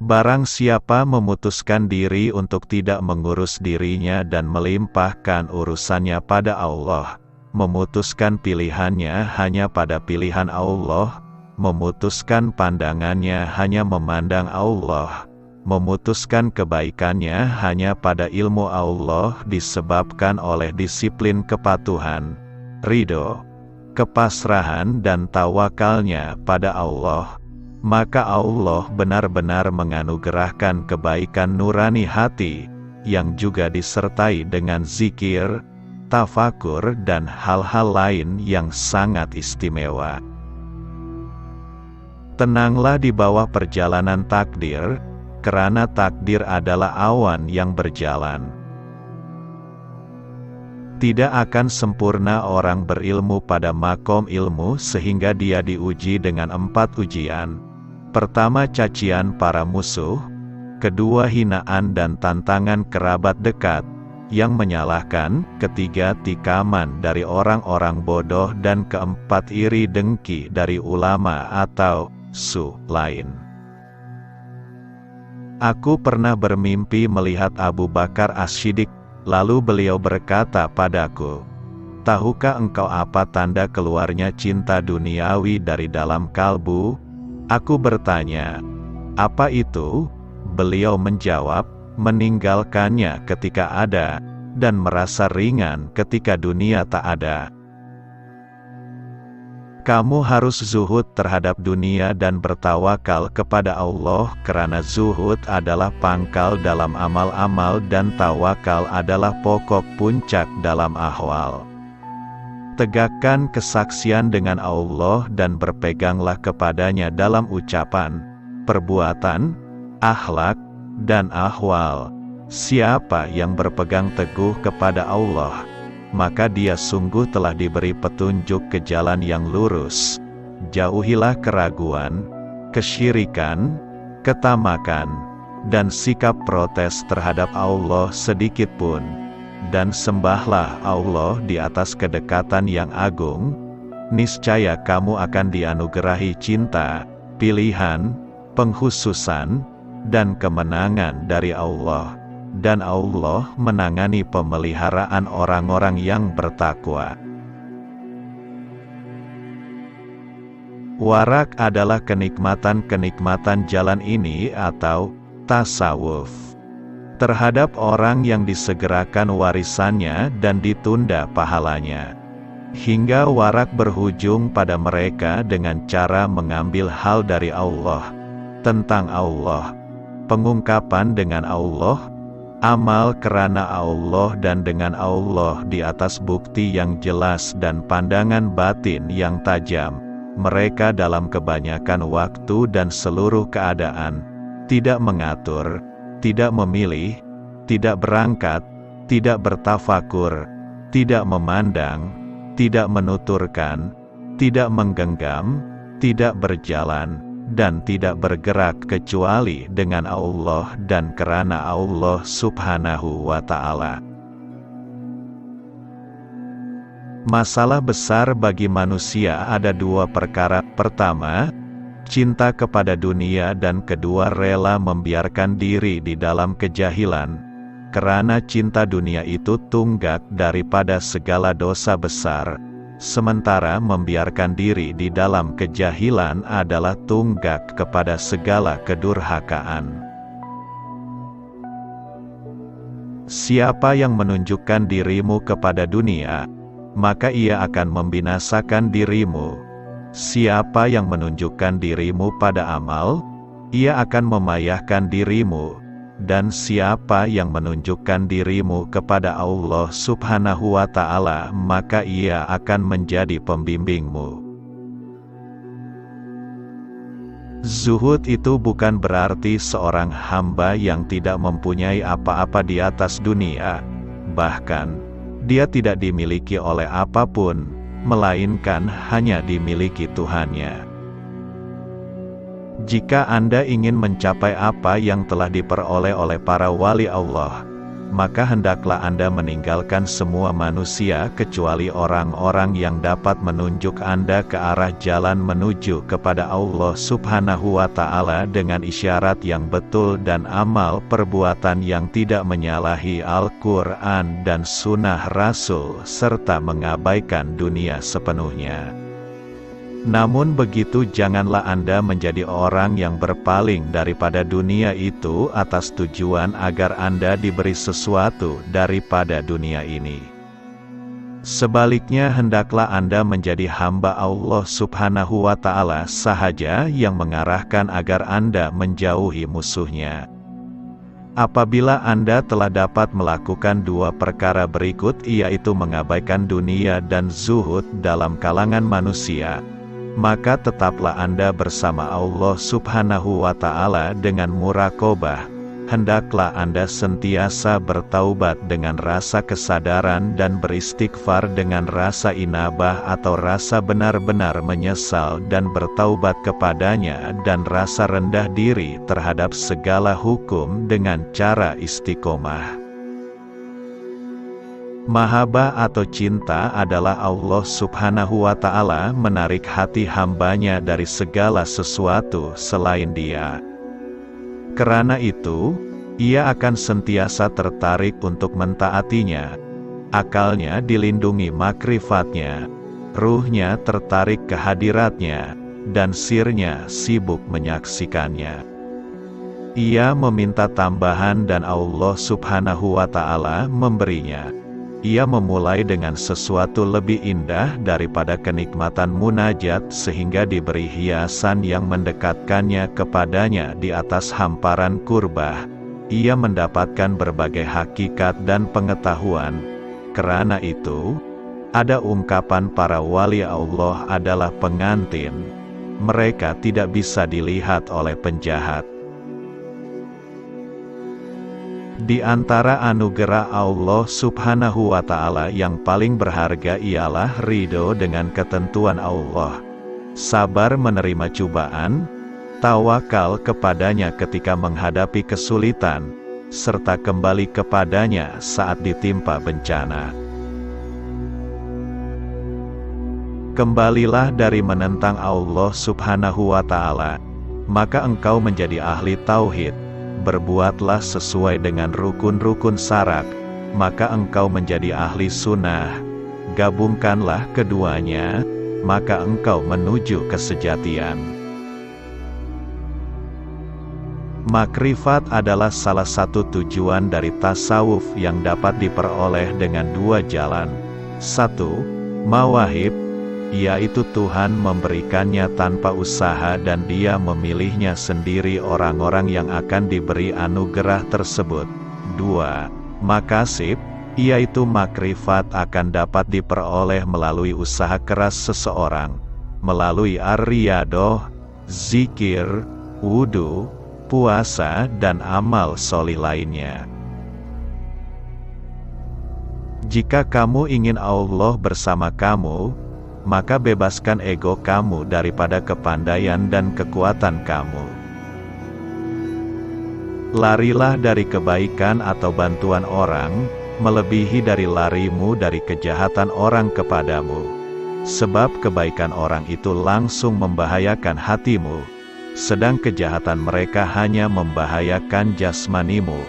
Barang siapa memutuskan diri untuk tidak mengurus dirinya dan melimpahkan urusannya pada Allah, memutuskan pilihannya hanya pada pilihan Allah, memutuskan pandangannya hanya memandang Allah, memutuskan kebaikannya hanya pada ilmu Allah disebabkan oleh disiplin kepatuhan, ridho, kepasrahan dan tawakalnya pada Allah, maka Allah benar-benar menganugerahkan kebaikan nurani hati, yang juga disertai dengan zikir, tafakur dan hal-hal lain yang sangat istimewa. Tenanglah di bawah perjalanan takdir, karena takdir adalah awan yang berjalan. Tidak akan sempurna orang berilmu pada makom ilmu sehingga dia diuji dengan 4 ujian. Pertama, cacian para musuh. Kedua, hinaan dan tantangan kerabat dekat yang menyalahkan. Ketiga, tikaman dari orang-orang bodoh. Dan keempat, iri dengki dari ulama atau lain. Aku pernah bermimpi melihat Abu Bakar As-Siddiq. Lalu beliau berkata padaku, "Tahukah engkau apa tanda keluarnya cinta duniawi dari dalam kalbu?" Aku bertanya, "Apa itu?" Beliau menjawab, "Meninggalkannya ketika ada, dan merasa ringan ketika dunia tak ada." Kamu harus zuhud terhadap dunia dan bertawakal kepada Allah, karena zuhud adalah pangkal dalam amal-amal dan tawakal adalah pokok puncak dalam ahwal. Tegakkan kesaksian dengan Allah dan berpeganglah kepadanya dalam ucapan, perbuatan, akhlak, dan ahwal. Siapa yang berpegang teguh kepada Allah, maka dia sungguh telah diberi petunjuk ke jalan yang lurus. Jauhilah keraguan, kesyirikan, ketamakan, dan sikap protes terhadap Allah sedikit pun. Dan sembahlah Allah di atas kedekatan yang agung, niscaya kamu akan dianugerahi cinta, pilihan, pengkhususan, dan kemenangan dari Allah. Dan Allah menangani pemeliharaan orang-orang yang bertakwa. Warak adalah kenikmatan-kenikmatan jalan ini atau tasawuf. Terhadap orang yang disegerakan warisannya dan ditunda pahalanya. Hingga warak berujung pada mereka dengan cara mengambil hal dari Allah, tentang Allah, pengungkapan dengan Allah, amal kerana Allah dan dengan Allah di atas bukti yang jelas dan pandangan batin yang tajam. Mereka dalam kebanyakan waktu dan seluruh keadaan, tidak mengatur, tidak memilih, tidak berangkat, tidak bertafakur, tidak memandang, tidak menuturkan, tidak menggenggam, tidak berjalan, dan tidak bergerak kecuali dengan Allah dan kerana Allah Subhanahu wa Ta'ala. Masalah besar bagi manusia ada 2 perkara. Pertama, cinta kepada dunia, dan kedua, rela membiarkan diri di dalam kejahilan, karena cinta dunia itu tunggak daripada segala dosa besar, sementara membiarkan diri di dalam kejahilan adalah tunggak kepada segala kedurhakaan. Siapa yang menunjukkan dirimu kepada dunia, maka ia akan membinasakan dirimu. Siapa yang menunjukkan dirimu pada amal, ia akan memayahkan dirimu. Dan siapa yang menunjukkan dirimu kepada Allah Subhanahu wa Ta'ala, maka ia akan menjadi pembimbingmu. Zuhud itu bukan berarti seorang hamba yang tidak mempunyai apa-apa di atas dunia. Bahkan, dia tidak dimiliki oleh apapun, melainkan hanya dimiliki Tuhannya. Jika Anda ingin mencapai apa yang telah diperoleh oleh para wali Allah, maka hendaklah Anda meninggalkan semua manusia kecuali orang-orang yang dapat menunjuk Anda ke arah jalan menuju kepada Allah Subhanahu wa Ta'ala dengan isyarat yang betul dan amal perbuatan yang tidak menyalahi Al-Quran dan Sunnah Rasul, serta mengabaikan dunia sepenuhnya. Namun begitu janganlah Anda menjadi orang yang berpaling daripada dunia itu atas tujuan agar Anda diberi sesuatu daripada dunia ini. Sebaliknya hendaklah Anda menjadi hamba Allah Subhanahu wa Ta'ala sahaja yang mengarahkan agar Anda menjauhi musuhnya. Apabila Anda telah dapat melakukan dua perkara berikut, yaitu mengabaikan dunia dan zuhud dalam kalangan manusia, maka tetaplah Anda bersama Allah Subhanahu wa Ta'ala dengan muraqabah. Hendaklah Anda sentiasa bertaubat dengan rasa kesadaran dan beristighfar dengan rasa inabah atau rasa benar-benar menyesal dan bertaubat kepadanya, dan rasa rendah diri terhadap segala hukum dengan cara istiqomah. Mahabbah atau cinta adalah Allah Subhanahu wa Ta'ala menarik hati hambanya dari segala sesuatu selain Dia. Karena itu, Ia akan sentiasa tertarik untuk mentaatinya. Akalnya dilindungi makrifatnya, ruhnya tertarik ke hadiratnya, dan sirnya sibuk menyaksikannya. Ia meminta tambahan dan Allah Subhanahu wa Ta'ala memberinya. Ia memulai dengan sesuatu lebih indah daripada kenikmatan munajat sehingga diberi hiasan yang mendekatkannya kepadanya di atas hamparan kurbah. Ia mendapatkan berbagai hakikat dan pengetahuan. Karena itu, ada ungkapan para wali Allah adalah pengantin. Mereka tidak bisa dilihat oleh penjahat. Di antara anugerah Allah Subhanahu wa Ta'ala yang paling berharga ialah ridho dengan ketentuan Allah, sabar menerima cobaan, tawakal kepadanya ketika menghadapi kesulitan, serta kembali kepadanya saat ditimpa bencana. Kembalilah dari menentang Allah Subhanahu wa Ta'ala, maka engkau menjadi ahli tauhid. Berbuatlah sesuai dengan rukun-rukun syarat, maka engkau menjadi ahli sunnah. Gabungkanlah keduanya, maka engkau menuju kesejatian. Makrifat adalah salah satu tujuan dari tasawuf yang dapat diperoleh dengan dua jalan. 1. Mawahib, yaitu Tuhan memberikannya tanpa usaha dan Dia memilihnya sendiri orang-orang yang akan diberi anugerah tersebut. 2. Makasib, yaitu makrifat akan dapat diperoleh melalui usaha keras seseorang, melalui ar-riyadoh, zikir, wudu, puasa dan amal solih lainnya. Jika kamu ingin Allah bersama kamu, maka bebaskan ego kamu daripada kepandaian dan kekuatan kamu. Larilah dari kebaikan atau bantuan orang, melebihi dari larimu dari kejahatan orang kepadamu. Sebab kebaikan orang itu langsung membahayakan hatimu, sedang kejahatan mereka hanya membahayakan jasmanimu,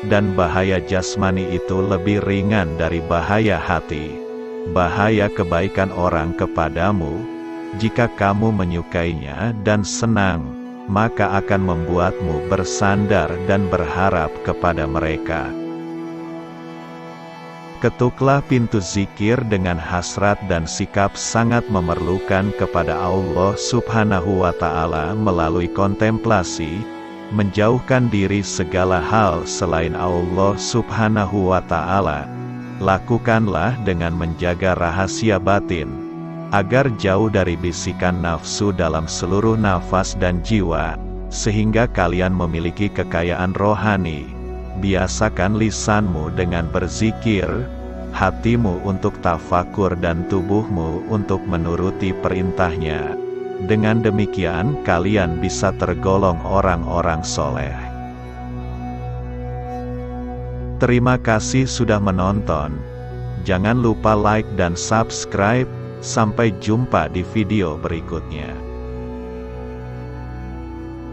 dan bahaya jasmani itu lebih ringan dari bahaya hati. Bahaya kebaikan orang kepadamu, jika kamu menyukainya dan senang, maka akan membuatmu bersandar dan berharap kepada mereka. Ketuklah pintu zikir dengan hasrat dan sikap sangat memerlukan kepada Allah Subhanahu wa Ta'ala melalui kontemplasi, menjauhkan diri segala hal selain Allah Subhanahu wa Ta'ala. Lakukanlah dengan menjaga rahasia batin, agar jauh dari bisikan nafsu dalam seluruh nafas dan jiwa, sehingga kalian memiliki kekayaan rohani. Biasakan lisanmu dengan berzikir, hatimu untuk tafakur dan tubuhmu untuk menuruti perintahnya. Dengan demikian kalian bisa tergolong orang-orang soleh. Terima kasih sudah menonton. Jangan lupa like dan subscribe. Sampai jumpa di video berikutnya.